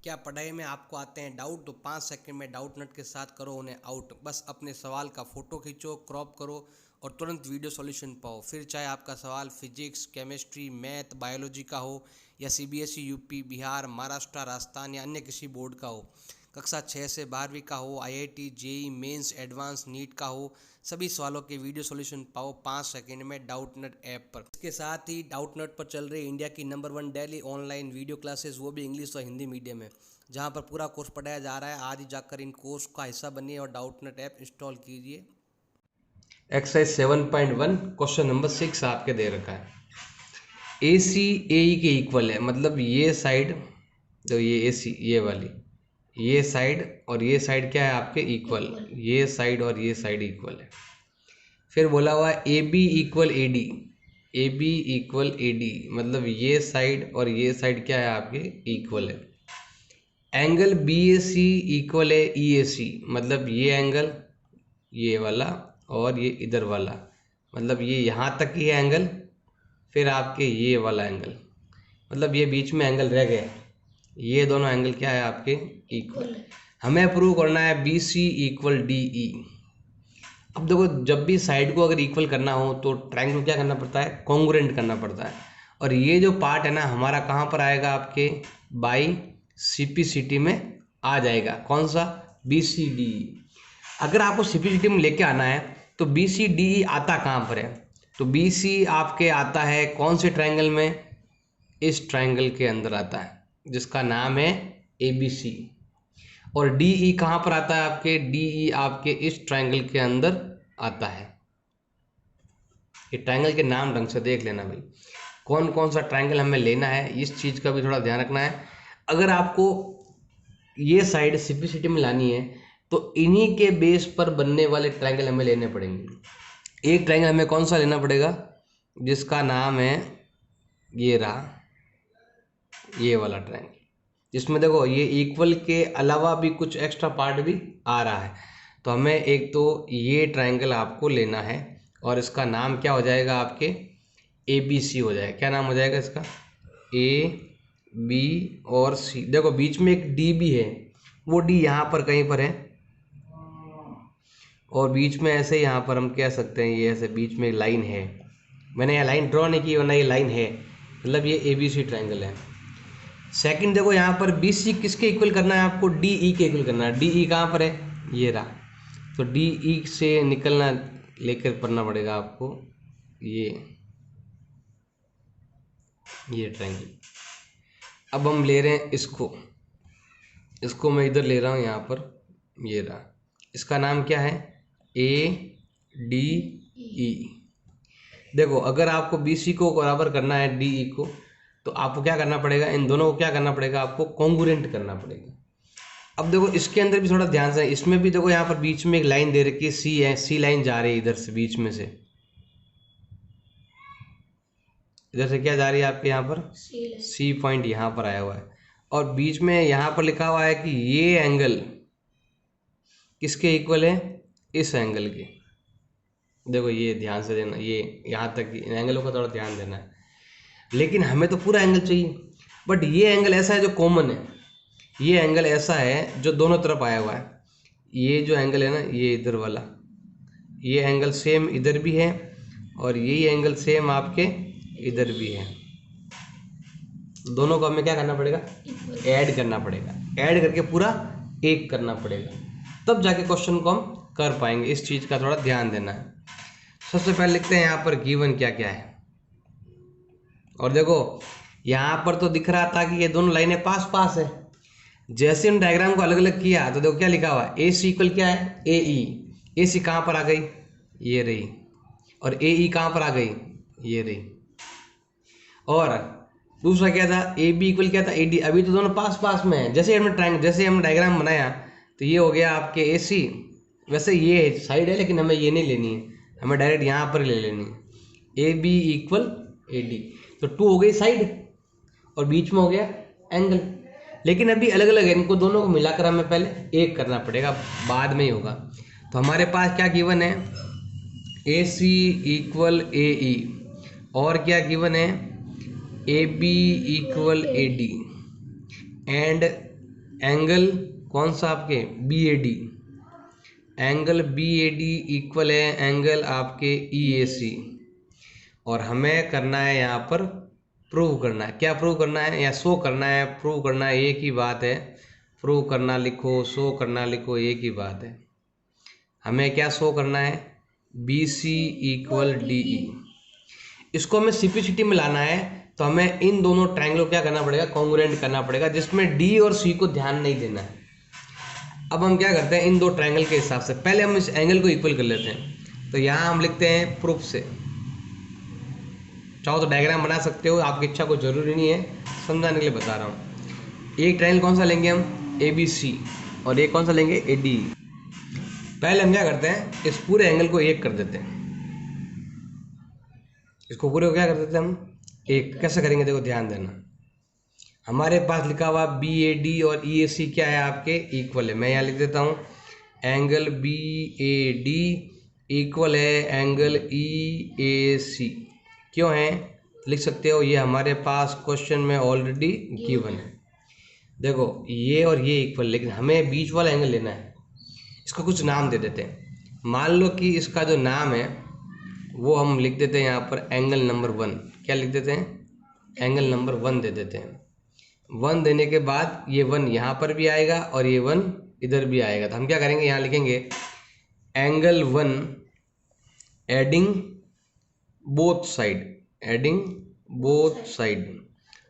क्या पढ़ाई में आपको आते हैं डाउट? तो 5 सेकंड में डाउट नट के साथ करो उन्हें आउट। बस अपने सवाल का फ़ोटो खींचो, क्रॉप करो और तुरंत वीडियो सॉल्यूशन पाओ। फिर चाहे आपका सवाल फिजिक्स, केमिस्ट्री, मैथ, बायोलॉजी का हो या सीबीएसई, यूपी, बिहार, महाराष्ट्र, राजस्थान या अन्य किसी बोर्ड का हो, कक्षा 6 से 12वीं का हो, IIT, JEE Mains, Advance, NEET का हो, सभी सवालों के वीडियो सॉल्यूशन पाओ 5 सेकंड में डाउटनट ऐप पर। इसके साथ ही डाउटनट पर चल रही इंडिया की number 1 daily online video classes, वो भी इंग्लिश और हिंदी मीडियम में, जहां पर पूरा कोर्स पढ़ाया जा रहा है। आज ही जाकर इन कोर्स का हिस्सा बनिए और डाउटनट ऐप इंस्टॉल कीजिए। एक्सरसाइज 7.1 क्वेश्चन नंबर 6 आपके दे रखा है। ए सी ए ई के इक्वल है, मतलब ये साइड, तो ये ए सी, ये वाली, ये साइड और ये साइड क्या है आपके इक्वल, ये साइड और ये साइड इक्वल है। फिर बोला हुआ है A B equal A D, A B equal A D, मतलब ये साइड और ये साइड क्या है आपके इक्वल है। एंगल बी ए सी इक्वल है ई ए सी, मतलब ये एंगल, ये वाला और ये इधर वाला, मतलब ये यहाँ तक ये एंगल, फिर आपके ये वाला एंगल, मतलब ये बीच में एंगल रह गया। ये दोनों एंगल क्या है आपके इक्वल। हमें प्रूव करना है B C equal D E. अब देखो, जब भी साइड को अगर इक्वल करना हो तो ट्रायंगल को क्या करना पड़ता है, कॉन्ग्रुएंट करना पड़ता है। और ये जो पार्ट है ना हमारा कहाँ पर आएगा, आपके बाई सीपीसीटी में आ जाएगा। कौन सा, बी सी डी ई। अगर आपको सीपीसीटी में लेके आना है तो बी सी डी ई आता कहाँ पर है, तो बी सी आपके आता है कौन से ट्रायंगल में, इस ट्रायंगल के अंदर आता है जिसका नाम है ए बी सी। और डी ई कहाँ पर आता है आपके, डी ई आपके इस ट्रायंगल के अंदर आता है। ये ट्रायंगल के नाम ढंग से देख लेना भाई, कौन कौन सा ट्रायंगल हमें लेना है, इस चीज़ का भी थोड़ा ध्यान रखना है। अगर आपको ये साइड सिंपलिसिटी में लानी है तो इन्हीं के बेस पर बनने वाले ट्रायंगल हमें लेने पड़ेंगे। एक ट्रायंगल हमें कौन सा लेना पड़ेगा, जिसका नाम है ये रहा, ये वाला ट्रायंगल, जिसमें देखो ये इक्वल के अलावा भी कुछ एक्स्ट्रा पार्ट भी आ रहा है। तो हमें एक तो ये ट्रायंगल आपको लेना है और इसका नाम क्या हो जाएगा आपके, ए बी सी हो जाएगा। क्या नाम हो जाएगा इसका, ए बी और सी। देखो बीच में एक डी भी है, वो डी यहाँ पर कहीं पर है, और बीच में ऐसे यहाँ पर हम कह सकते हैं ये ऐसे बीच में लाइन है। मैंने यहाँ लाइन ड्रॉ नहीं की, वरना ये लाइन है, मतलब ये ए बी सी ट्रायंगल है। सेकंड देखो यहाँ पर बी सी किसके इक्वल करना है आपको, डी ई के इक्वल करना है। डी ई कहाँ पर है, ये रहा, तो डी ई से निकलना लेकर पढ़ना पड़ेगा आपको ये ट्रायंगल। अब हम ले रहे हैं इसको मैं इधर ले रहा हूँ यहाँ पर, ये रहा, इसका नाम क्या है, ए डी ई। देखो अगर आपको बी सी को बराबर करना है डी ई को, तो आपको क्या करना पड़ेगा, इन दोनों को क्या करना पड़ेगा, आपको कॉन्ग्रुएंट करना पड़ेगा। अब देखो इसके अंदर भी थोड़ा ध्यान से, इसमें भी देखो यहाँ पर बीच में एक लाइन दे रखी है, सी है, सी लाइन जा रही है इधर से, बीच में से, इधर से क्या जा रही है आपके यहाँ पर, सी पॉइंट यहाँ पर आया हुआ है। और बीच में यहाँ पर लिखा हुआ है कि ये एंगल किसके इक्वल है, इस एंगल के। देखो ये ध्यान से देना, ये यहाँ तक इन एंगलों का थोड़ा ध्यान देना है। लेकिन हमें तो पूरा एंगल चाहिए, बट ये एंगल ऐसा है जो कॉमन है, ये एंगल ऐसा है जो दोनों तरफ आया हुआ है। ये जो एंगल है ना, ये इधर वाला, ये एंगल सेम इधर भी है और यही एंगल सेम आपके इधर भी है। दोनों को हमें क्या करना पड़ेगा, ऐड करना पड़ेगा, ऐड करके पूरा एक करना पड़ेगा, तब जाके क्वेश्चन को हम कर पाएंगे। इस चीज़ का थोड़ा ध्यान देना है। सबसे पहले लिखते हैं यहाँ पर गिवन क्या क्या है। और देखो यहाँ पर तो दिख रहा था कि ये दोनों लाइनें पास पास है। जैसे हम डायग्राम को अलग अलग किया तो देखो क्या लिखा हुआ है, ए सी इक्वल क्या है, ए ई। ए सी कहाँ पर आ गई, ये रही, और ए ई कहाँ पर आ गई, ये रही। और दूसरा क्या था, ए बी इक्वल क्या था, ए डी। अभी तो दोनों पास पास में है। जैसे हमने जैसे हमने डायग्राम बनाया तो ये हो गया आपके ए सी। वैसे ये साइड है लेकिन हमें ये नहीं लेनी है, हमें डायरेक्ट यहाँ पर ले लेनी है, A B equal A D. तो 2 हो गई साइड और बीच में हो गया एंगल। लेकिन अभी अलग अलग है, इनको दोनों को मिलाकर हमें पहले एक करना पड़ेगा, बाद में ही होगा। तो हमारे पास क्या गिवन है, ए सी इक्वल ए ई, और क्या गिवन है, A B equal A D, and angle कौन सा आपके B A D, angle B A D equal है एंगल आपके ई ए सी। और हमें करना है यहाँ पर प्रूव करना है, क्या प्रूव करना है या शो करना है, प्रूव करना है, एक ही बात है। प्रूव करना लिखो, शो करना लिखो, एक ही बात है। हमें क्या शो करना है, B C equal D E. इसको हमें सिंपलिसिटी में लाना है तो हमें इन दोनों ट्रायंगल को क्या करना पड़ेगा, कॉन्ग्रुएंट करना पड़ेगा, जिसमें डी और सी को ध्यान नहीं देना है। अब हम क्या करते हैं, इन दो ट्रायंगल के हिसाब से पहले हम इस एंगल को इक्वल कर लेते हैं। तो यहाँ हम लिखते हैं प्रूफ से, चाहो तो डायग्राम बना सकते हो, आपकी इच्छा को जरूरी नहीं है, समझाने के लिए बता रहा हूँ। एक ट्रायंगल कौन सा लेंगे हम, ए बी सी, और एक कौन सा लेंगे, ए डी। पहले हम क्या करते हैं, इस पूरे एंगल को एक कर देते हैं, इसको पूरे को क्या कर देते हैं हम, एक। कैसे करेंगे, देखो ध्यान देना। हमारे पास लिखा हुआ बी ए डी और ई ए सी क्या है आपके, इक्वल है। मैं यहाँ लिख देता हूँ angle B A D equal है एंगल ई ए सी। क्यों है, लिख सकते हो, ये हमारे पास क्वेश्चन में ऑलरेडी गिवन है। देखो ये और ये इक्वल, लेकिन हमें बीच वाला एंगल लेना है। इसको कुछ नाम दे देते हैं। मान लो कि इसका जो नाम है वो हम लिख देते हैं यहाँ पर एंगल नंबर 1। क्या लिख देते हैं, एंगल नंबर 1 दे देते हैं। 1 देने के बाद ये 1 यहाँ पर भी आएगा और ये 1 इधर भी आएगा। तो हम क्या करेंगे, यहाँ लिखेंगे angle 1 adding both side, adding both side,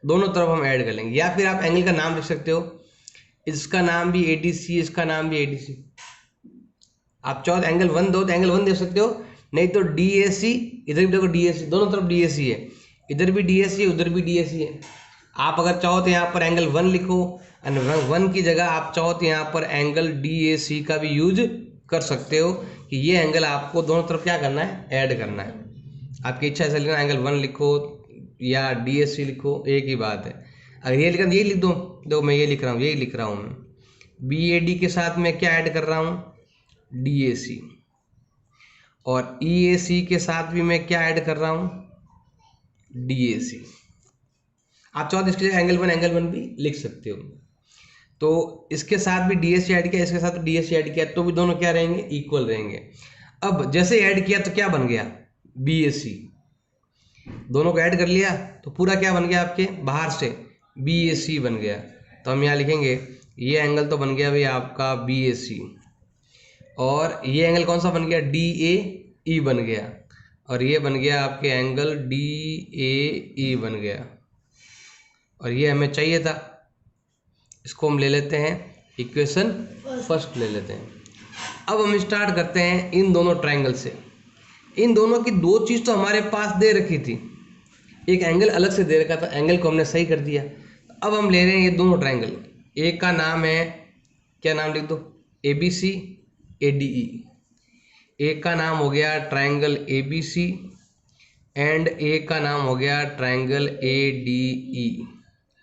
दोनों तरफ हम ऐड कर लेंगे। या फिर आप एंगल का नाम लिख सकते हो, इसका नाम भी ADC, इसका नाम भी ADC। आप चाहो तो एंगल 1 दो तो एंगल 1 दे सकते हो, नहीं तो DAC, इधर भी देखो DAC, दोनों तरफ DAC है, इधर भी DAC है उधर भी DAC है। आप अगर चाहो तो यहाँ पर एंगल 1 लिखो, और 1 की जगह आप चाहो तो यहाँ पर एंगल DAC का भी यूज कर सकते हो, कि ये एंगल आपको दोनों तरफ क्या करना है, ऐड करना है। आपकी इच्छा ऐसे लिखना, एंगल 1 लिखो या DAC लिखो, एक ही बात है। अगर ये लिखना यही लिख दो, देखो मैं ये लिख रहा हूँ, यही लिख रहा हूँ मैं, BAD के साथ मैं क्या ऐड कर रहा हूँ, DAC, और EAC के साथ भी मैं क्या ऐड कर रहा हूँ, DAC। आप चाहो तो इसके लिए एंगल 1 भी लिख सकते हो। तो इसके साथ भी DAC ऐड किया, इसके साथ भी DAC ऐड किया, तो भी दोनों क्या रहेंगे, इक्वल रहेंगे। अब जैसे ऐड किया तो क्या बन गया, BAC, दोनों को ऐड कर लिया तो पूरा क्या बन गया आपके, बाहर से BAC बन गया। तो हम यहाँ लिखेंगे ये एंगल तो बन गया भाई आपका BAC, और ये एंगल कौन सा बन गया, DAE बन गया, और ये बन गया आपके एंगल DAE बन गया। और ये हमें चाहिए था, इसको हम ले लेते हैं इक्वेशन फर्स्ट ले लेते हैं। अब हम स्टार्ट करते हैं इन दोनों ट्रायंगल से। इन दोनों की दो चीज़ तो हमारे पास दे रखी थी, एक एंगल अलग से दे रखा था, एंगल को हमने सही कर दिया। अब हम ले रहे हैं ये दोनों ट्रायंगल, एक का नाम है, क्या नाम लिख दो, ABC ADE। एक का नाम हो गया ट्रायंगल ABC एंड एक का नाम हो गया ट्रायंगल ADE।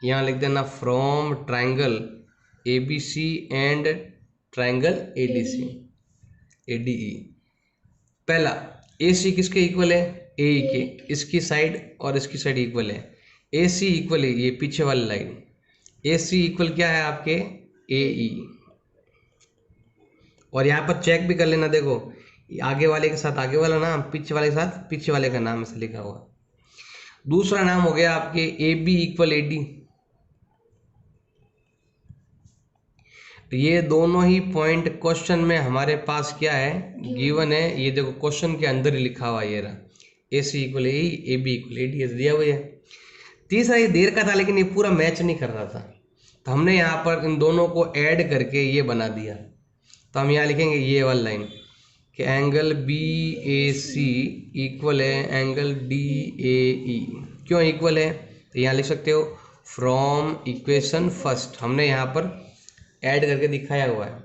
यहाँ लिख देना from triangle ABC and triangle ADE। पहला AC किसके इक्वल है, AE के, इसकी साइड और इसकी साइड इक्वल है। AC इक्वल है ये पीछे वाली लाइन, AC इक्वल क्या है आपके, AE। और यहाँ पर चेक भी कर लेना, देखो आगे वाले के साथ आगे वाला नाम, पीछे वाले के साथ पीछे वाले का नाम ऐसे लिखा हुआ। दूसरा नाम हो गया आपके AB इक्वल AD। ये दोनों ही पॉइंट क्वेश्चन में हमारे पास क्या है, गिवन है। ये देखो क्वेश्चन के अंदर ही लिखा हुआ ये रहा, AC equal AE, AB equal AD, ऐसे दिया हुआ है। तीसरा ये देर का था लेकिन ये पूरा मैच नहीं कर रहा था, तो हमने यहाँ पर इन दोनों को ऐड करके ये बना दिया। तो हम यहाँ लिखेंगे ये वाला लाइन कि एंगल BAC इक्वल है एंगल DAE। क्यों इक्वल है, तो यहाँ लिख सकते हो फ्रॉम इक्वेशन फर्स्ट, हमने यहाँ पर ऐड करके दिखाया हुआ है।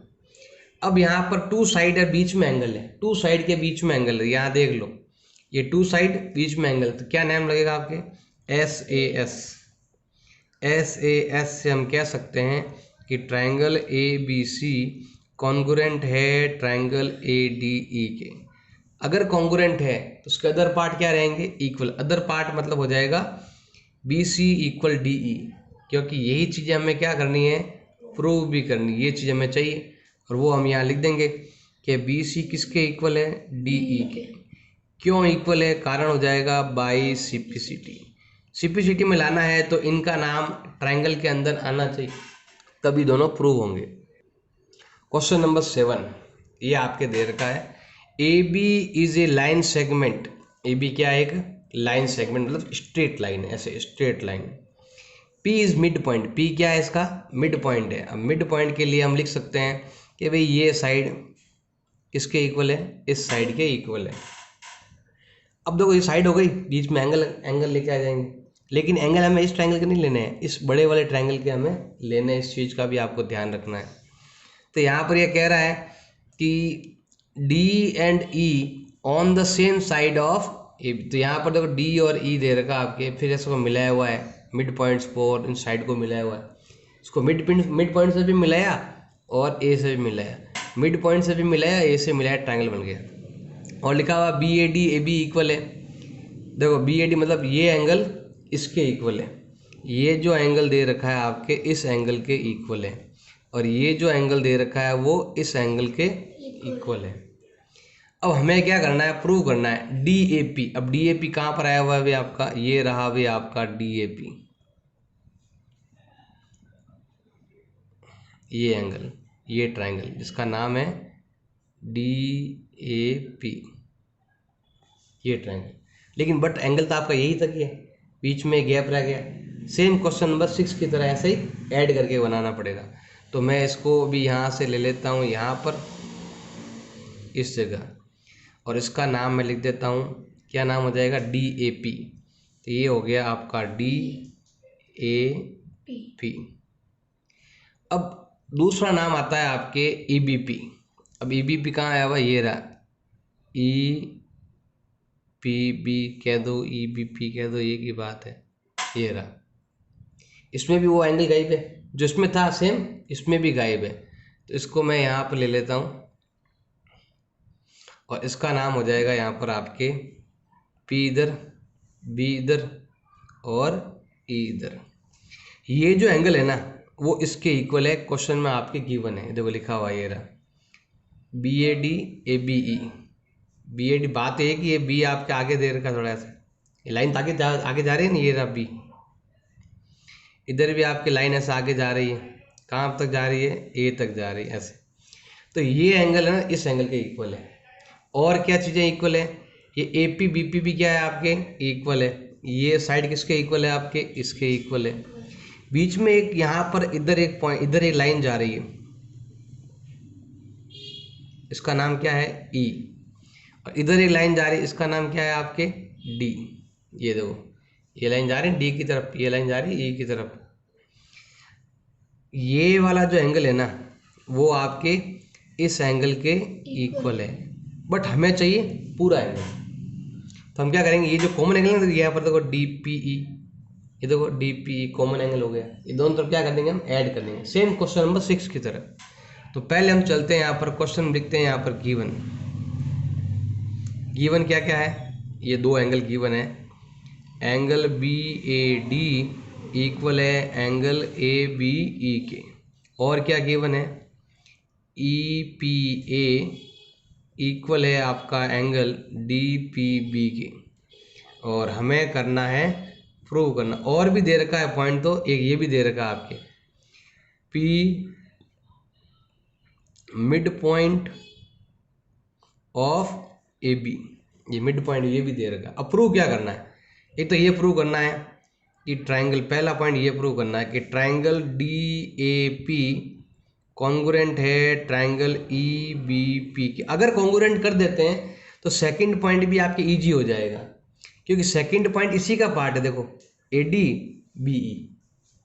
अब यहाँ पर 2 साइड है, बीच में एंगल है, 2 साइड के बीच में एंगल है, यहाँ देख लो ये 2 साइड बीच में एंगल, तो क्या नाम लगेगा आपके, SAS। SAS से हम कह सकते हैं कि ट्रायंगल ABC कॉन्ग्रुएंट है ट्रायंगल ADE के। अगर कॉन्ग्रुएंट है तो उसके अदर पार्ट क्या रहेंगे, इक्वल। अदर पार्ट मतलब हो जाएगा BC इक्वल DE, क्योंकि यही चीज़ें हमें क्या करनी है, प्रूव भी करनी, ये चीज़ हमें चाहिए। और वो हम यहाँ लिख देंगे कि बी सी किसके इक्वल है, डी ई के। क्यों इक्वल है, कारण हो जाएगा बाई सिम्प्लिसिटी। सिम्प्लिसिटी में लाना है तो इनका नाम ट्रायंगल के अंदर आना चाहिए, तभी दोनों प्रूव होंगे। क्वेश्चन नंबर 7 ये आपके दे रखा है, A B is a line segment. A B क्या है, एक लाइन सेगमेंट, मतलब स्ट्रेट लाइन, ऐसे straight line. P is mid point, P क्या है, इसका मिड पॉइंट है। अब मिड पॉइंट के लिए हम लिख सकते हैं कि भाई ये साइड किसके इक्वल है, इस साइड के इक्वल है। अब देखो ये साइड हो गई, बीच में एंगल लेके आ जाएंगे, लेकिन एंगल हमें इस ट्रायंगल के नहीं लेने हैं, इस बड़े वाले ट्रायंगल के हमें लेने हैं। इस चीज़ का भी आपको ध्यान रखना है। तो यहाँ पर ये कह रहा है कि D and E on the same side of A. तो यहाँ पर देखो D और E दे रखा आपके, फिर इसको मिलाया हुआ है मिड पॉइंट्स को, और इन साइड को मिलाया हुआ है। इसको मिड पॉइंट से भी मिलाया और ए से भी मिलाया, मिड पॉइंट से भी मिलाया, ए से मिलाया, ट्रायंगल बन गया। और लिखा हुआ B A D A B equal है। देखो बी ए डी मतलब ये एंगल इसके इक्वल है, ये जो एंगल दे रखा है आपके इस एंगल के इक्वल है, और ये जो एंगल दे रखा है वो इस एंगल के इक्वल है। अब हमें क्या करना है, प्रूव करना है डी ए पी। अब डी ए पी कहाँ पर आया हुआ है भाई आपका, ये रहा भाई आपका डी ए पी, ये एंगल, ये ट्रायंगल जिसका नाम है डी ए पी, ये ट्रायंगल। लेकिन बट एंगल तो आपका यही तक ही है, बीच में गैप रह गया। सेम क्वेश्चन नंबर 6 की तरह ऐसे ही ऐड करके बनाना पड़ेगा। तो मैं इसको भी यहाँ से ले लेता हूँ यहाँ पर इस जगह, और इसका नाम मैं लिख देता हूँ, क्या नाम हो जाएगा, डी ए पी। तो ये हो गया आपका डी ए पी। अब दूसरा नाम आता है आपके ई बी पी। अब ई बी पी कहाँ आया हुआ, ये रहा, ई पी बी कह दो, ई बी पी कह दो, ये की बात है, ये रहा। इसमें भी वो एंगल गायब है जो इसमें था, सेम इसमें भी गायब है। तो इसको मैं यहाँ पर ले लेता हूँ, और इसका नाम हो जाएगा यहाँ पर आपके P इधर, B इधर और E इधर। ये जो एंगल है ना वो इसके इक्वल है, क्वेश्चन में आपके गिवन है, देखो लिखा हुआ ये रहा B A D A B E. B A D, बात है कि ये बी आपके आगे दे रखा थोड़ा सा, ये लाइन आगे जा रही है ना, ये रहा बी। इधर भी आपकी लाइन ऐसे आगे जा रही है, कहाँ तक जा रही है, ए तक जा रही है ऐसे। तो ये एंगल है ना इस एंगल के इक्वल है। और क्या चीज़ें इक्वल है, ये ए पी बी पी भी क्या है आपके इक्वल है। ये साइड किसके इक्वल है आपके, इसके इक्वल है। बीच में एक यहाँ पर इधर एक पॉइंट, इधर एक लाइन जा रही है, इसका नाम क्या है ई, और इधर एक लाइन जा रही है, इसका नाम क्या है आपके डी। ये देखो ये लाइन जा रही है डी की तरफ, ये लाइन जा रही है ई की तरफ। ये वाला जो एंगल है ना वो आपके इस एंगल के इक्वल है, बट हमें चाहिए पूरा एंगल। तो हम क्या करेंगे, ये जो कॉमन एंगल है यहाँ पर देखो डी पी ई, ये देखो D P E common angle हो गया, ये दोनों तरफ क्या कर देंगे हम, ऐड कर देंगे, सेम क्वेश्चन नंबर 6 की तरह। तो पहले हम चलते हैं यहाँ पर क्वेश्चन लिखते हैं, यहाँ पर गिवन, गिवन क्या क्या है, ये दो एंगल गिवन है, angle B A D equal है एंगल ए बी ई के। और क्या गिवन है, ई पी ए इक्वल है आपका एंगल डी पी बी के। और हमें करना है प्रूव करना, और भी दे रखा है पॉइंट, तो एक ये भी दे रखा है आपके P mid point of A B, ये मिड पॉइंट ये भी दे रखा है। अब प्रूव क्या करना है, एक तो ये प्रूव करना है कि ट्रायंगल, पहला पॉइंट ये प्रूव करना है कि triangle D A P congruent है ट्रायंगल ई बी पी के। अगर कॉन्ग्रुएंट कर देते हैं तो सेकंड पॉइंट भी आपके इजी हो जाएगा, क्योंकि सेकंड पॉइंट इसी का पार्ट है, देखो ए डी बी ई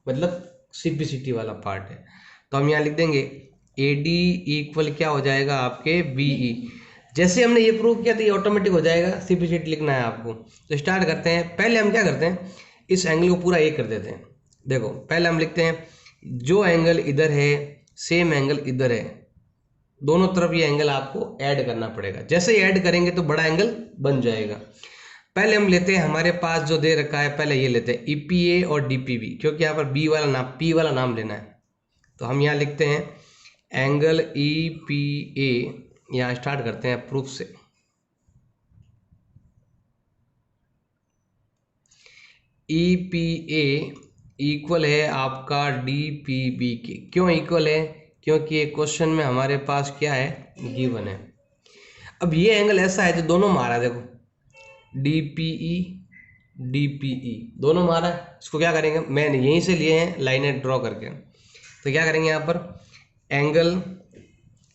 मतलब सिम्प्लिसिटी वाला पार्ट है। तो हम यहाँ लिख देंगे ए डी इक्वल क्या हो जाएगा आपके बी ई। जैसे हमने ये प्रूव किया तो ये ऑटोमेटिक हो जाएगा, सिम्प्लिसिटी लिखना है आपको। तो स्टार्ट करते हैं, पहले हम क्या करते हैं, इस एंगल को पूरा एक कर देते हैं। देखो पहले हम लिखते हैं जो एंगल इधर है सेम एंगल इधर है, दोनों तरफ ये एंगल आपको ऐड करना पड़ेगा। जैसे ही ऐड करेंगे तो बड़ा एंगल बन जाएगा। पहले हम लेते हैं, हमारे पास जो दे रखा है पहले ये लेते हैं ई पी ए और डी पी बी, क्योंकि यहाँ पर बी वाला नाम, पी वाला नाम लेना है। तो हम यहाँ लिखते हैं एंगल ई पी ए, यहाँ स्टार्ट करते हैं प्रूफ से। ई पी ए इक्वल है आपका डी पी बी के। क्यों इक्वल है? क्योंकि ये क्वेश्चन में हमारे पास क्या है, गिवन है। अब ये एंगल ऐसा है जो दोनों मारा है, देखो डी पी ई दोनों मारा है। इसको क्या करेंगे, मैंने यहीं से लिए हैं लाइनें ड्रॉ करके, तो क्या करेंगे यहाँ पर angle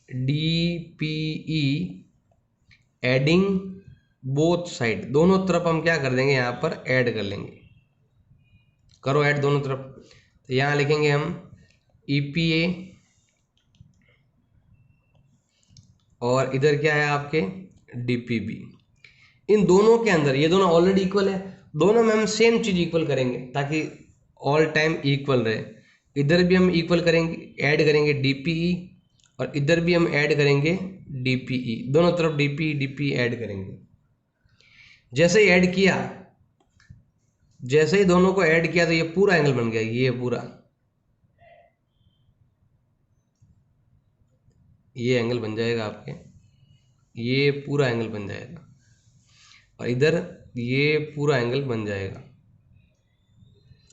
D P E adding both side, दोनों तरफ हम क्या कर देंगे यहाँ पर ऐड कर लेंगे। करो ऐड दोनों तरफ। तो यहाँ लिखेंगे हम ई पी ए और इधर क्या है आपके डी पी बी। इन दोनों के अंदर ये दोनों ऑलरेडी इक्वल है, दोनों में हम सेम चीज इक्वल करेंगे ताकि ऑल टाइम इक्वल रहे। इधर भी हम इक्वल करेंगे, ऐड करेंगे डी पी ई, और इधर भी हम ऐड करेंगे डी पी ई, दोनों तरफ डी पी ऐड करेंगे। जैसे ही ऐड किया, जैसे ही दोनों को ऐड किया तो ये पूरा एंगल बन गया, ये पूरा ये एंगल बन जाएगा आपके, ये पूरा एंगल बन जाएगा, और इधर ये पूरा एंगल बन जाएगा।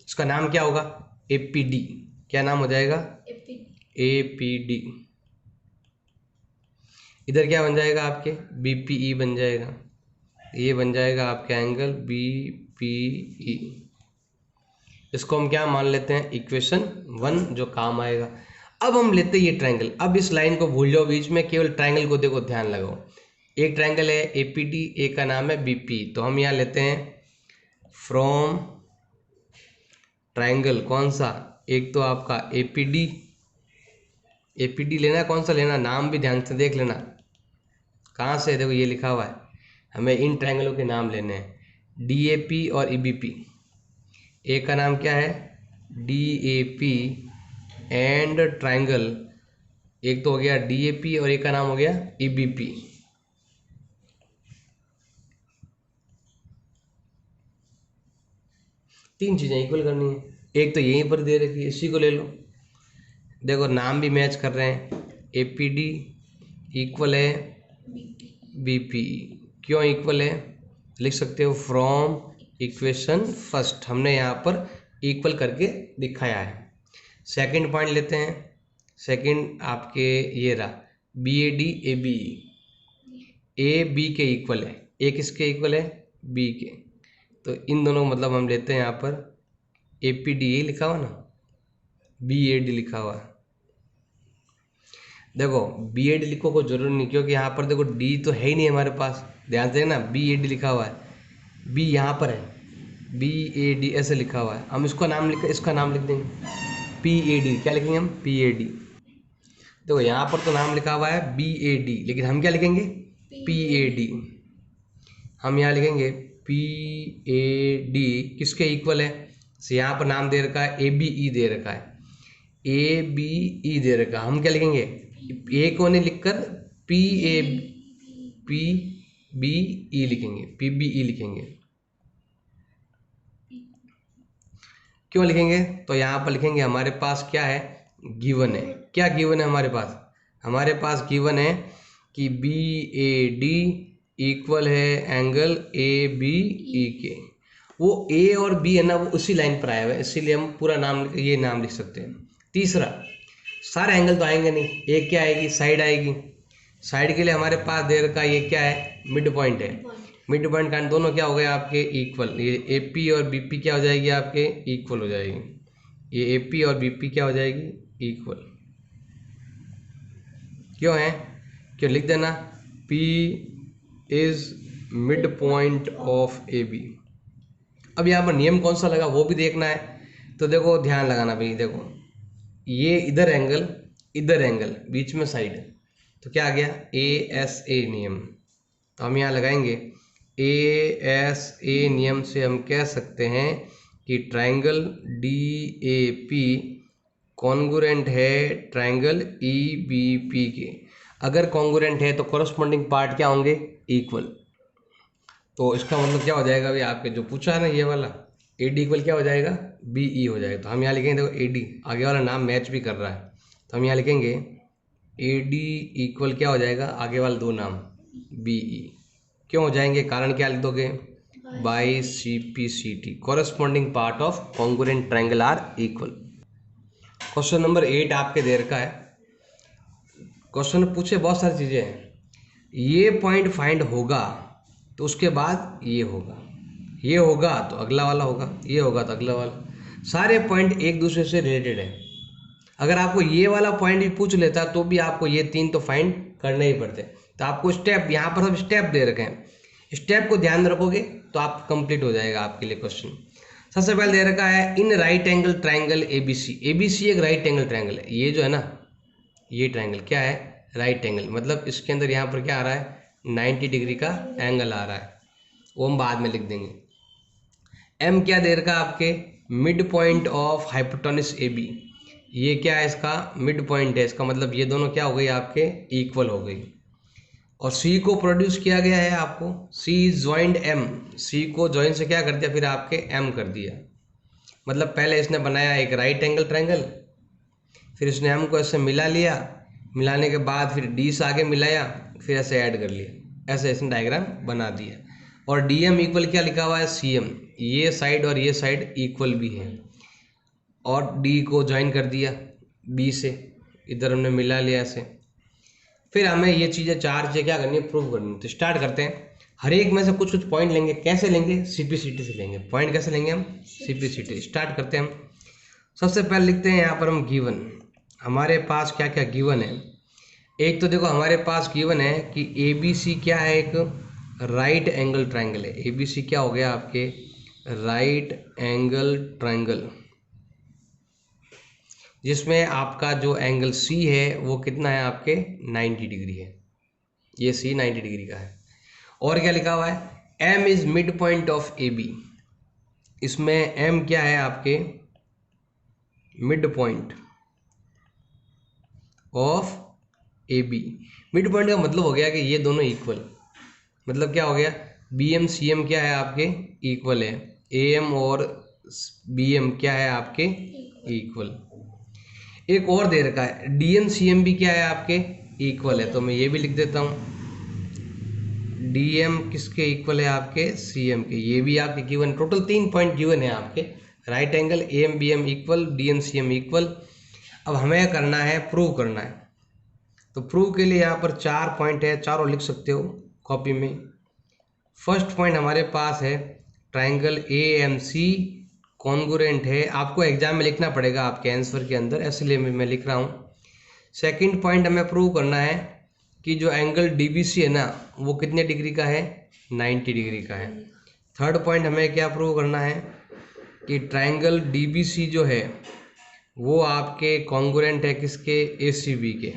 इसका नाम क्या होगा, एपीडी। क्या नाम हो जाएगा, एपीडी। इधर क्या बन जाएगा आपके, बीपीई बन जाएगा। ये बन जाएगा आपका एंगल बीपीई। इसको हम क्या मान लेते हैं, इक्वेशन 1 जो काम आएगा। अब हम लेते हैं ये ट्रायंगल। अब इस लाइन को भूल जाओ, बीच में केवल ट्रायंगल को देखो, ध्यान लगाओ। एक ट्रायंगल है एपीडी, एक का नाम है बीपी। तो हम यहाँ लेते हैं फ्रॉम ट्रायंगल, कौन सा, एक तो आपका एपीडी। एपीडी लेना, कौन सा लेना, नाम भी ध्यान से देख लेना कहाँ से, देखो ये लिखा हुआ है। हमें इन ट्रायंगलों के नाम लेने हैं, डीएपी और ईबीपी। एक का नाम क्या है, डीएपी एंड ट्रायंगल, एक तो हो गया डीएपी और एक का नाम हो गया ईबीपी। तीन चीजें इक्वल करनी है, एक तो यहीं पर दे रखी है, इसी को ले लो। देखो नाम भी मैच कर रहे हैं, एपीडी इक्वल है बीपीई। क्यों इक्वल है, लिख सकते हो फ्रॉम इक्वेशन फर्स्ट, हमने यहाँ पर इक्वल करके दिखाया है। सेकंड पॉइंट लेते हैं, सेकंड आपके ये रहा B A D A B E, A B के इक्वल है, ए किसके इक्वल है, बी के। तो इन दोनों को मतलब हम लेते हैं यहाँ पर ए पी डी, ये लिखा हुआ ना, बी ए डी लिखा हुआ है। देखो बी ए डी लिखो कोई जरूरी नहीं, क्योंकि यहाँ पर देखो डी तो है ही नहीं हमारे पास, ध्यान से ना, बी ए डी लिखा हुआ है, बी यहाँ पर है, बी ए डी ऐसे लिखा हुआ है। हम इसका नाम इसका नाम लिख देंगे पी ए डी। क्या लिखेंगे हम, पी ए डी। देखो यहाँ पर तो नाम लिखा हुआ है बी ए डी, लेकिन हम क्या लिखेंगे, पी ए डी। हम यहाँ लिखेंगे पी ए डी किसके इक्वल है, तो यहाँ पर नाम दे रखा है ए बी ई दे रखा है, ए बी ई दे रखा है। हम क्या लिखेंगे, ए को नहीं लिखकर पी बी ई लिखेंगे, पी बी ई लिखेंगे। क्यों लिखेंगे, तो यहाँ पर लिखेंगे हमारे पास क्या है, गिवन है। क्या गिवन है हमारे पास गिवन है कि बी ए डी इक्वल है एंगल ए बी ई के। वो ए और बी है ना, वो उसी लाइन पर आया हुआ है, इसीलिए हम पूरा नाम ये नाम लिख सकते हैं। तीसरा, सारे एंगल तो आएंगे नहीं, एक क्या आएगी, साइड आएगी। साइड के लिए हमारे पास दे रखा ये क्या है, मिड पॉइंट है। मिड पॉइंट का दोनों क्या हो गए आपके इक्वल, ये ए पी और बी पी क्या हो जाएगी आपके इक्वल हो जाएगी। ये ए पी और बी पी क्या हो जाएगी, इक्वल। क्यों है, क्यों लिख देना, P is mid point of A B. अब यहाँ पर नियम कौन सा लगा वो भी देखना है, तो देखो ध्यान लगाना भाई। देखो ये इधर एंगल बीच में साइड, तो क्या आ गया, ए एस ए नियम। तो हम यहाँ लगाएंगे ए एस ए नियम से हम कह सकते हैं कि triangle D A P congruent है ट्रायंगल ई बी पी के। अगर कॉन्गुरेंट है तो कॉरस्पॉन्डिंग पार्ट क्या होंगे, इक्वल। तो इसका मतलब क्या हो जाएगा भाई, आपके जो पूछा है ना ये वाला, ए डी इक्वल क्या हो जाएगा, बी ई हो जाएगा। तो हम यहाँ लिखेंगे, देखो ए डी आगे वाला नाम मैच भी कर रहा है, तो हम यहाँ लिखेंगे AD इक्वल क्या हो जाएगा, आगे वाले दो नाम BE क्यों हो जाएंगे, कारण क्या लिख दोगे, by CPCT corresponding part of congruent triangle are equal. Question number 8 आपके दे रखा है। क्वेश्चन में पूछे बहुत सारी चीज़ें हैं। ये पॉइंट फाइंड होगा तो उसके बाद ये होगा, ये होगा तो अगला वाला होगा, ये होगा तो अगला वाला, सारे पॉइंट एक दूसरे से रिलेटेड है। अगर आपको ये वाला पॉइंट भी पूछ लेता तो भी आपको ये तीन तो फाइंड करने ही पड़ते। तो आपको स्टेप यहाँ पर सब स्टेप दे रखे हैं, स्टेप को ध्यान रखोगे तो आप कंप्लीट हो जाएगा आपके लिए क्वेश्चन। सबसे पहले दे रखा है in right angle triangle ABC। ABC एक राइट एंगल ट्राइंगल है, ये जो है ना ये ट्राइंगल क्या है, राइट एंगल, मतलब इसके अंदर यहाँ पर क्या आ रहा है, 90 डिग्री का एंगल आ रहा है, वो हम बाद में लिख देंगे। M क्या दे रखा है आपके, mid point of hypotenuse AB, ये क्या है इसका मिड पॉइंट है, इसका मतलब ये दोनों क्या हो गई आपके इक्वल हो गई। और C को प्रोड्यूस किया गया है आपको, C ज्वाइंड M, C को ज्वाइन से क्या कर दिया फिर आपके M कर दिया, मतलब पहले इसने बनाया एक राइट एंगल ट्रायंगल, फिर इसने M को ऐसे मिला लिया, मिलाने के बाद फिर D से आगे मिलाया, फिर ऐसे ऐड कर लिया, ऐसे इसने डायग्राम बना दिया। और DM इक्वल क्या लिखा हुआ है CM, ये साइड और ये साइड इक्वल भी है, और D को ज्वाइन कर दिया B से, इधर हमने मिला लिया ऐसे। फिर हमें ये चीज़ें चार चीज़ें क्या करनी है, प्रूव करनी है। तो स्टार्ट करते हैं, हर एक में से कुछ कुछ पॉइंट लेंगे, कैसे लेंगे, CPCT से लेंगे। पॉइंट कैसे लेंगे हम, CPCT। स्टार्ट करते हैं हम, सबसे पहले लिखते हैं यहाँ पर हम गिवन, हमारे पास क्या क्या गिवन है। एक तो देखो हमारे पास गिवन है कि ABC क्या है, एक राइट एंगल ट्राइंगल है। ABC क्या हो गया आपके, राइट एंगल ट्राइंगल, जिसमें आपका जो एंगल C है वो कितना है आपके 90 डिग्री है, ये C 90 डिग्री का है। और क्या लिखा हुआ है, M is mid point of AB, इसमें M क्या है आपके mid point of AB। Mid point का मतलब हो गया कि ये दोनों इक्वल, मतलब क्या हो गया, BM CM क्या है आपके इक्वल है, AM और BM क्या है आपके इक्वल। एक और दे रखा है DM CM भी क्या है आपके इक्वल है, तो मैं ये भी लिख देता हूँ, DM किसके इक्वल है आपके CM के, ये भी आपके गिवन। टोटल 3 पॉइंट गिवन है आपके, right angle AM BM equal, DM CM equal. अब हमें करना है, प्रूव करना है। तो प्रूव के लिए यहाँ पर 4 पॉइंट है, चारों लिख सकते हो कॉपी में। फर्स्ट पॉइंट हमारे पास है ट्राइंगल AMC कॉन्ग्रुएंट है, आपको एग्जाम में लिखना पड़ेगा आपके आंसर के अंदर, इसलिए मैं लिख रहा हूँ। सेकंड पॉइंट हमें प्रूव करना है कि जो एंगल DBC है ना वो कितने डिग्री का है, 90 डिग्री का है। थर्ड पॉइंट हमें क्या प्रूव करना है कि ट्राइंगल DBC जो है वो आपके कॉन्ग्रुएंट है किसके, ACB के।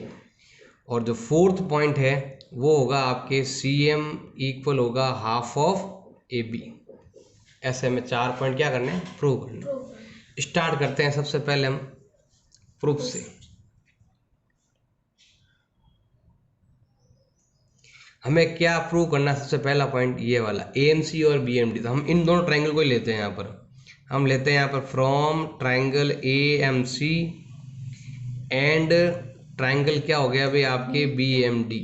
और जो फोर्थ पॉइंट है वो होगा आपके CM इक्वल होगा हाफ ऑफ AB। ऐसे में 4 पॉइंट क्या करने, प्रूव करने। स्टार्ट करते हैं सबसे पहले हम प्रूफ से। हमें क्या प्रूव करना है, सबसे पहला पॉइंट ये वाला AMC और BMD। तो हम इन दोनों ट्राइंगल को ही लेते हैं, यहाँ पर हम लेते हैं यहाँ पर from triangle AMC and triangle क्या हो गया भाई आपके BMD,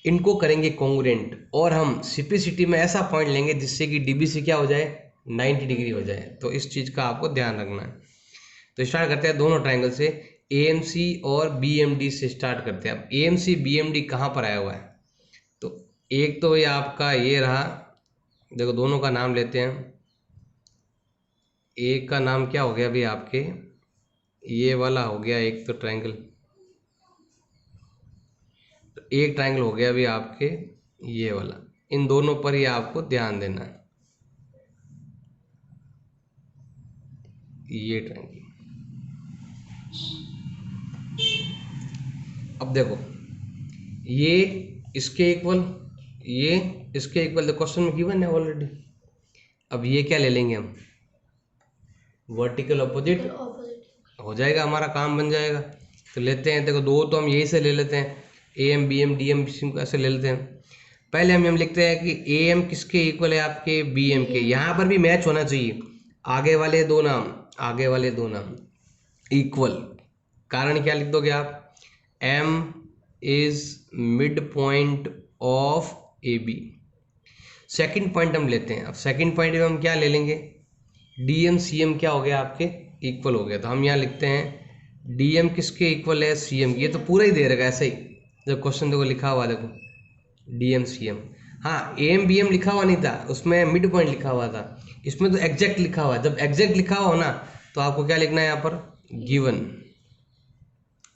इनको करेंगे कॉन्ग्रुएंट। और हम CPCT में ऐसा पॉइंट लेंगे जिससे कि DBC क्या हो जाए, 90 डिग्री हो जाए। तो इस चीज़ का आपको ध्यान रखना है। तो स्टार्ट करते हैं दोनों ट्राइंगल से, AMC और BMD से स्टार्ट करते हैं। अब AMC BMD कहाँ पर आया हुआ है, तो एक तो ये आपका ये रहा, देखो दोनों का नाम लेते हैं। एक का नाम क्या हो गया भाई आपके, ये वाला हो गया एक तो ट्राइंगल, एक ट्राइंगल हो गया भी आपके ये वाला। इन दोनों पर ही आपको ध्यान देना है, ये ट्राइंगल। अब देखो ये इसके इक्वल, ये इसके इक्वल, क्वेश्चन में गिवन है ऑलरेडी। अब ये क्या ले लेंगे हम, वर्टिकल ऑपोजिट हो जाएगा, हमारा काम बन जाएगा। तो लेते हैं, देखो दो तो हम यही से ले लेते हैं, AM BM DM को ऐसे ले लेते हैं। पहले हम लिखते हैं कि AM किसके इक्वल है आपके BM के, यहाँ पर भी मैच होना चाहिए, आगे वाले दो नाम, आगे वाले दो नाम इक्वल। कारण क्या लिख दोगे आप, M is mid point of A B. Second point हम लेते हैं। अब सेकेंड पॉइंट में हम क्या ले लेंगे, डी एम सी एम क्या हो गया आपके इक्वल हो गया। तो हम यहाँ लिखते हैं डी एम किसके इक्वल है, सी एम। ये तो पूरा ही दे रखा है ऐसे ही, जब क्वेश्चन देखो लिखा हुआ देखो डी एम सी एम। हाँ ए एम बी एम लिखा हुआ नहीं था, उसमें मिड पॉइंट लिखा हुआ था। इसमें तो एग्जैक्ट लिखा हुआ है। जब एग्जैक्ट लिखा हुआ हो ना तो आपको क्या लिखना है यहाँ पर, गिवन।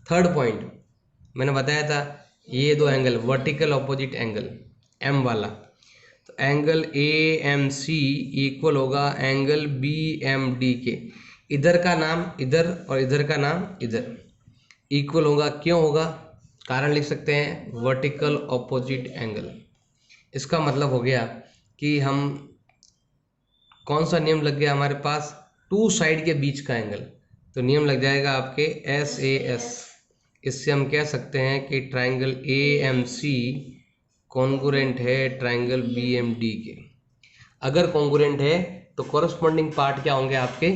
थर्ड पॉइंट मैंने बताया था, ये दो angle vertical opposite angle M वाला, तो angle A M C equal होगा एंगल बी एम डी के। इधर का नाम इधर और इधर का नाम इधर, इक्वल होगा। क्यों होगा, कारण लिख सकते हैं, वर्टिकल ऑपोजिट एंगल। इसका मतलब हो गया कि हम कौन सा नियम लग गया हमारे पास, टू साइड के बीच का एंगल। तो नियम लग जाएगा आपके एस ए एस। इससे हम कह सकते हैं कि triangle A M C congruent है ट्राइंगल बी एम डी के। अगर कॉन्ग्रुएंट है तो कॉरस्पॉन्डिंग पार्ट क्या होंगे आपके,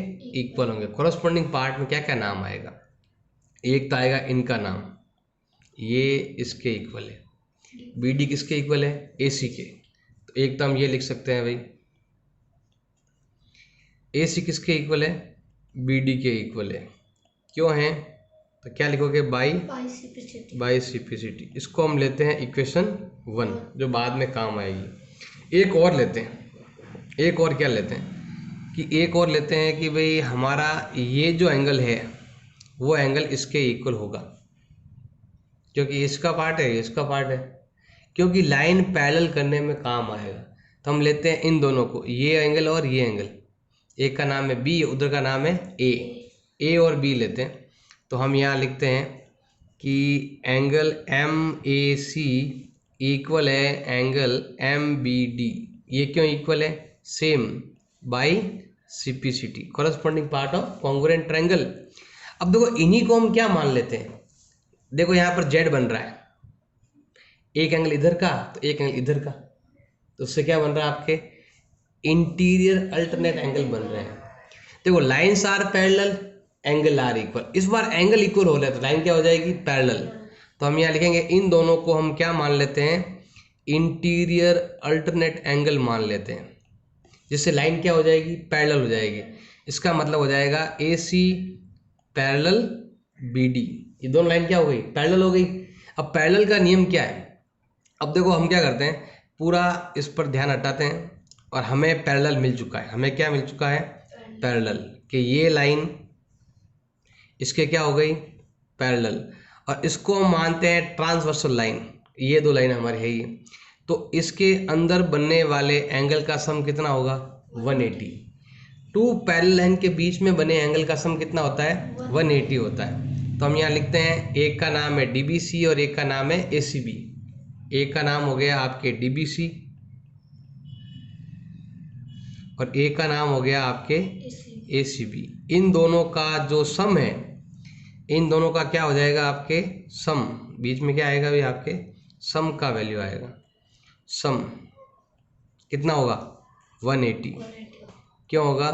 इक्वल होंगे। कॉरस्पॉन्डिंग पार्ट में क्या क्या नाम आएगा, एक तो आएगा इनका नाम, ये इसके इक्वल है, बी डी किसके इक्वल है, ए सी के। तो एक तो हम ये लिख सकते हैं भाई, ए सी किसके इक्वल है, बी डी के इक्वल है। क्यों है, तो क्या लिखोगे, बाई सिपिसिटी। इसको हम लेते हैं इक्वेशन 1, जो बाद में काम आएगी। एक और लेते हैं, एक और क्या लेते हैं कि एक और लेते हैं कि भाई हमारा ये जो एंगल है वो एंगल इसके इक्वल होगा, क्योंकि इसका पार्ट है इसका पार्ट है, क्योंकि लाइन पैरेलल करने में काम आएगा। तो हम लेते हैं इन दोनों को, ये एंगल और ये एंगल, एक का नाम है बी, उधर का नाम है ए और बी लेते हैं। तो हम यहाँ लिखते हैं कि angle M A C equal है एंगल एम बी डी। ये क्यों इक्वल है, same by CPCT, corresponding part of congruent triangle. अब देखो इन्हीं को हम क्या मान लेते हैं, देखो यहाँ पर जेड बन रहा है, एक एंगल इधर का तो एक एंगल इधर का, तो उससे क्या बन रहा है आपके इंटीरियर अल्टरनेट एंगल बन रहे हैं। देखो lines are parallel, angle are equal. इस बार एंगल इक्वल हो रहा है तो लाइन क्या हो जाएगी, पैरेलल। तो हम यहाँ लिखेंगे इन दोनों को हम क्या मान लेते हैं, इंटीरियर अल्टरनेट एंगल मान लेते हैं, जिससे लाइन क्या हो जाएगी, पैरेलल हो जाएगी। इसका मतलब हो जाएगा ए सी पैरेलल बी डी, ये दोनों लाइन क्या हो गई, पैरेलल हो गई। अब पैरेलल का नियम क्या है, अब देखो हम क्या करते हैं, पूरा इस पर ध्यान हटाते हैं और हमें पैरेलल मिल चुका है। हमें क्या मिल चुका है, पैरेलल, कि ये लाइन इसके क्या हो गई, पैरेलल, और इसको हम मानते हैं ट्रांसवर्सल लाइन। ये दो लाइन हमारी है ये, तो इसके अंदर बनने वाले एंगल का सम कितना होगा, 180। टू पैरेलल लाइन के बीच में बने एंगल का सम कितना होता है, 180 होता है। तो हम यहाँ लिखते हैं एक का नाम है डीबीसी और एक का नाम है एसीबी। एक का नाम हो गया आपके डीबीसी और एक का नाम हो गया आपके एसीबी। इन दोनों का जो सम है, इन दोनों का क्या हो जाएगा आपके सम, बीच में क्या आएगा भाई आपके सम का वैल्यू आएगा। सम कितना होगा, 180। क्यों होगा,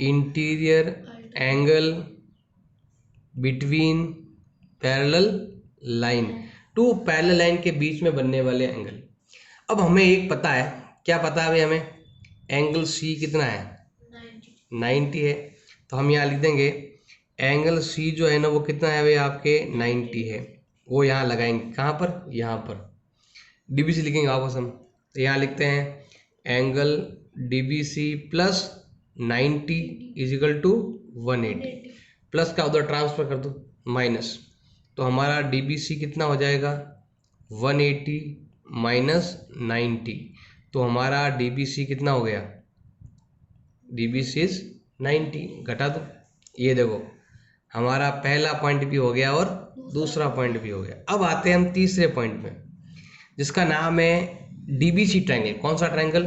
interior angle between parallel line, two parallel line के बीच में बनने वाले एंगल। अब हमें एक पता है, क्या पता है भाई हमें, एंगल सी कितना है, 90 है। तो हम यहाँ लिख देंगे एंगल सी जो है ना वो कितना है भाई आपके 90 है। वो यहाँ लगाएंगे कहाँ पर, यहाँ पर डीबीसी लिखेंगे वापस हम। तो यहाँ लिखते हैं angle DBC plus 90 is equal to 180। Plus का उधर ट्रांसफर कर दो माइनस, तो हमारा डीबीसी कितना हो जाएगा 180 माइनस 90। तो हमारा डीबीसी कितना हो गया, डीबीसी इज 90, घटा दो। ये देखो हमारा पहला पॉइंट भी हो गया और दूसरा पॉइंट भी हो गया। अब आते हैं हम तीसरे पॉइंट में, जिसका नाम है डीबीसी ट्रायंगल। कौन सा ट्रायंगल,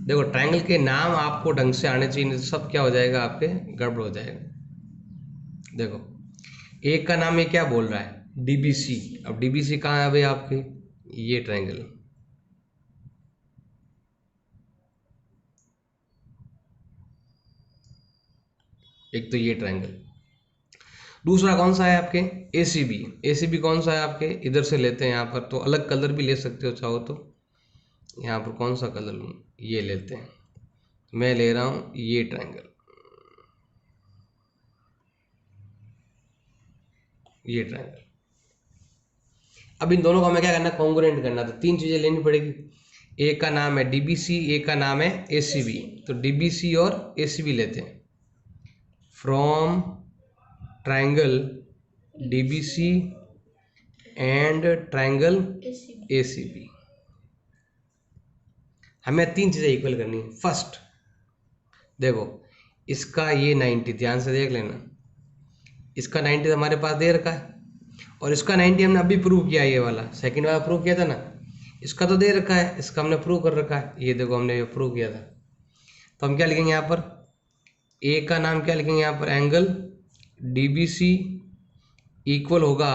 देखो ट्रायंगल के नाम आपको ढंग से आने चाहिए, नहीं तो सब क्या हो जाएगा आपके गड़बड़ हो जाएगा। देखो एक का नाम ये क्या बोल रहा है, डीबीसी। अब डीबीसी कहाँ है भाई आपके, ये ट्रायंगल, एक तो ये ट्रायंगल। दूसरा कौन सा है आपके ACB। ACB कौन सा है आपके, इधर से लेते हैं यहाँ पर, तो अलग कलर भी ले सकते हो चाहो तो। यहाँ पर कौन सा कलर लूँ, ये लेते हैं, मैं ले रहा हूँ ये ट्रायंगल, ये ट्रायंगल। अब इन दोनों को हमें क्या करना, कॉन्ग्रुएंट करना। तो 3 चीज़ें लेनी पड़ेगी, एक का नाम है DBC, एक का नाम है ACB। तो DBC और ACB लेते हैं। From triangle DBC and triangle ACB हमें 3 चीज़ें इक्वल करनी है। फर्स्ट देखो, इसका ये 90, ध्यान से देख लेना, इसका 90 हमारे पास दे रखा है, और इसका 90 हमने अभी प्रूव किया, ये वाला सेकंड वाला प्रूव किया था ना, इसका तो दे रखा है, इसका हमने प्रूव कर रखा है, ये देखो हमने ये प्रूव किया था। तो हम क्या लिखेंगे यहाँ पर, ए का नाम क्या लिखेंगे यहाँ पर, एंगल DBC इक्वल होगा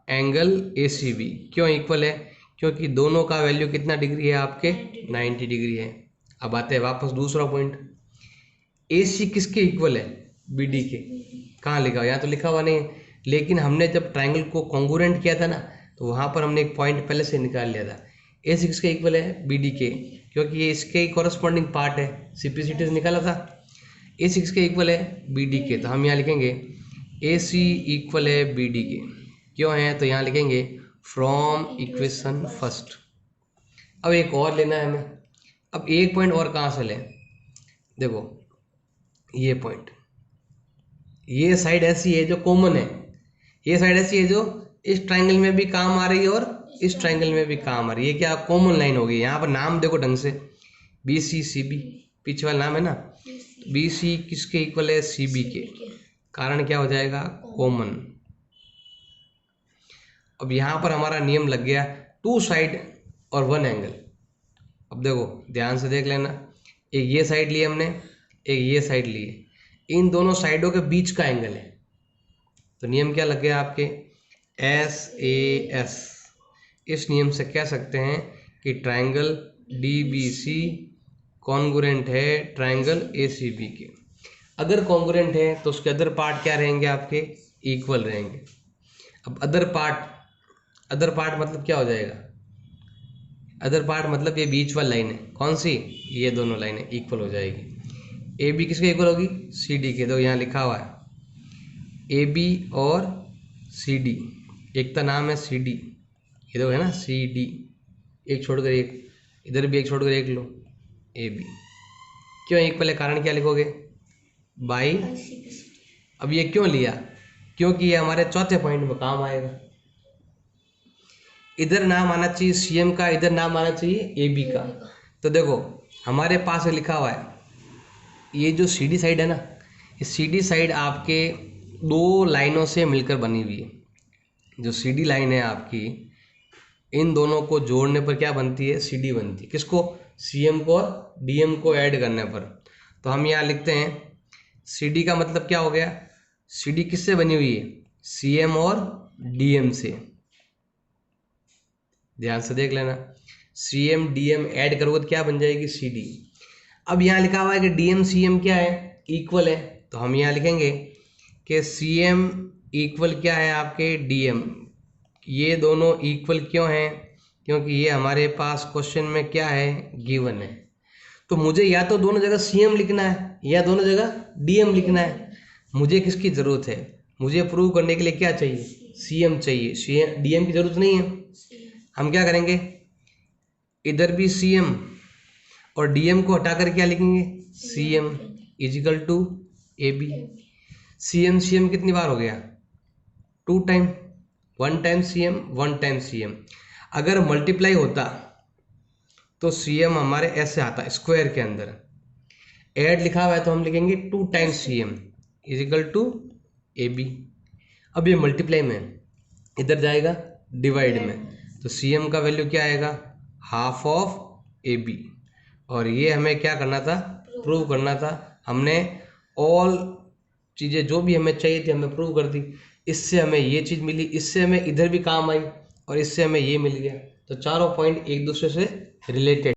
एंगल ACB। क्यों इक्वल है, क्योंकि दोनों का वैल्यू कितना डिग्री है आपके, 90 डिग्री है। अब आते हैं वापस दूसरा पॉइंट, AC किसके इक्वल है, BD के। कहाँ लिखा हुआ, यहाँ तो लिखा हुआ नहीं है, लेकिन हमने जब ट्रायंगल को कॉन्ग्रुएंट किया था ना, तो वहाँ पर हमने एक पॉइंट पहले से निकाल लिया था। AC किसके इक्वल है, BD के, क्योंकि ये इसके कॉरस्पॉन्डिंग पार्ट है, CPCT से निकाला था। AC किसके इक्वल है, BD के। तो हम यहाँ लिखेंगे AC इक्वल है BD के। क्यों है, तो यहाँ लिखेंगे फ्रॉम इक्वेशन फर्स्ट। अब एक और लेना है हमें, अब एक पॉइंट और कहाँ से लें, देखो ये पॉइंट, ये साइड ऐसी है जो कॉमन है, ये साइड ऐसी है जो इस ट्रायंगल में भी काम आ रही है और इस ट्रायंगल में भी काम आ रही है। ये क्या कॉमन लाइन होगी। यहाँ पर नाम देखो ढंग से, BCCB पीछे वाला नाम है ना, BC किसके इक्वल है, CB के। कारण क्या हो जाएगा, कॉमन। अब यहाँ पर हमारा नियम लग गया 2 साइड और 1 एंगल। अब देखो ध्यान से देख लेना, एक ये साइड ली हमने, एक ये साइड ली है, इन दोनों साइडों के बीच का एंगल है। तो नियम क्या लग गया आपके, SAS। इस नियम से कह सकते हैं कि ट्रायंगल DBC कॉन्ग्रुएंट है ट्रायंगल ACB के। अगर कॉन्ग्रुएंट है तो उसके अदर पार्ट क्या रहेंगे आपके, इक्वल रहेंगे। अब अदर पार्ट मतलब क्या हो जाएगा, अदर पार्ट मतलब ये बीच वाली लाइन है, कौन सी, ये दोनों लाइनें इक्वल हो जाएगी। AB किसके इक्वल होगी, CD के। तो यहाँ लिखा हुआ है AB और CD, एक का नाम है CD, ये दो है ना CD, एक छोड़कर एक, इधर भी एक छोड़कर एक लो, AB। क्यों इक्वल है, कारण क्या लिखोगे, बाई। अब ये क्यों लिया, क्योंकि ये हमारे चौथे पॉइंट में काम आएगा। इधर नाम आना चाहिए CM का, इधर नाम आना चाहिए AB का। तो देखो हमारे पास लिखा हुआ है, ये जो CD साइड है ना, इस CD साइड आपके 2 लाइनों से मिलकर बनी हुई है। जो CD लाइन है आपकी, इन दोनों को जोड़ने पर क्या बनती है, CD बनती है। किसको, CM को और DM को ऐड करने पर। तो हम यहाँ लिखते हैं CD का मतलब क्या हो गया, CD किससे बनी हुई है, CM और DM से। ध्यान से देख लेना, CM DM ऐड करोगे तो क्या बन जाएगी, CD। अब यहाँ लिखा हुआ है कि DM CM क्या है, इक्वल है। तो हम यहाँ लिखेंगे कि CM इक्वल क्या है आपके, DM। ये दोनों इक्वल क्यों हैं, क्योंकि ये हमारे पास क्वेश्चन में क्या है, गिवन है। तो मुझे या तो दोनों जगह CM लिखना है या दोनों जगह DM लिखना है। मुझे किसकी ज़रूरत है, मुझे प्रूव करने के लिए क्या चाहिए, CM चाहिए, DM की ज़रूरत नहीं है। हम क्या करेंगे, इधर भी CM और DM को हटाकर क्या लिखेंगे, CM is equal to AB। CM कितनी बार हो गया, 2 time, 1 time CM 1 time CM। अगर मल्टीप्लाई होता तो CM हमारे ऐसे आता स्क्वायर के अंदर, ऐड लिखा हुआ है तो हम लिखेंगे 2 time CM is equal to AB। अब ये मल्टीप्लाई में, इधर जाएगा डिवाइड में, तो CM का वैल्यू क्या आएगा, हाफ ऑफ AB। और ये हमें क्या करना था, प्रूव करना था। हमने ऑल चीज़ें जो भी हमें चाहिए थी हमें प्रूव कर दी। इससे हमें ये चीज़ मिली, इससे हमें इधर भी काम आई, और इससे हमें ये मिल गया। तो चारों पॉइंट एक दूसरे से रिलेटेड।